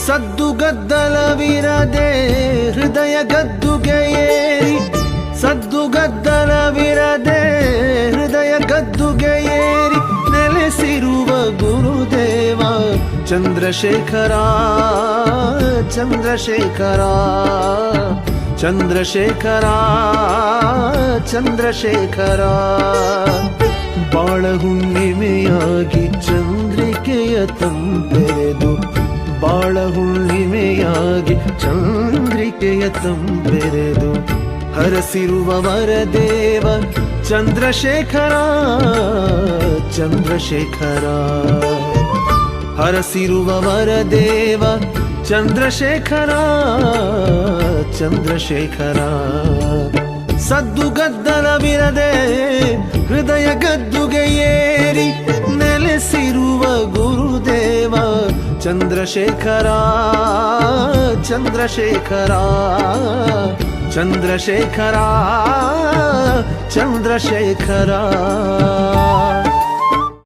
ಸದ್ದುಗದ್ದಲವಿರದೆ ಹೃದಯ ಗದ್ದುಗೆ ಏರಿ, ಸದ್ದುಗದ್ದಲವಿರದೆ ಹೃದಯ ಗದ್ದುಗೆ ಏರಿ ನೆಲೆಸಿರುವ ಗುರುದೇವ ಚಂದ್ರಶೇಖರ, ಚಂದ್ರಶೇಖರ, ಚಂದ್ರಶೇಖರ, ಚಂದ್ರಶೇಖರ. ಬಾಳ ಹುಣ್ಣಿಮೆಯಾಗಿ ಚಂದ್ರಿಕೆಯ ತಂಪೆರೆದು, ಬಾಳ ಹುಣ್ಣಿಮೆಯಾಗಿ ಚಂದ್ರಿಕೆಯ ತಂಪೆರೆದು ಹರಸಿರುವ ವರದೇವ ಚಂದ್ರಶೇಖರ, ಚಂದ್ರಶೇಖರ. ಹರಸಿರುವ ವರದೇವ ಚಂದ್ರಶೇಖರ, ಚಂದ್ರಶೇಖರ. ಸದ್ದುಗದ್ದಲವಿರದೆ ಹೃದಯ ಗದ್ದುಗೆ ಏರಿ ನೆಲೆಸಿರುವ ಗುರುದೇವ ಚಂದ್ರಶೇಖರ, ಚಂದ್ರಶೇಖರ, ಚಂದ್ರಶೇಖರ, ಚಂದ್ರಶೇಖರ.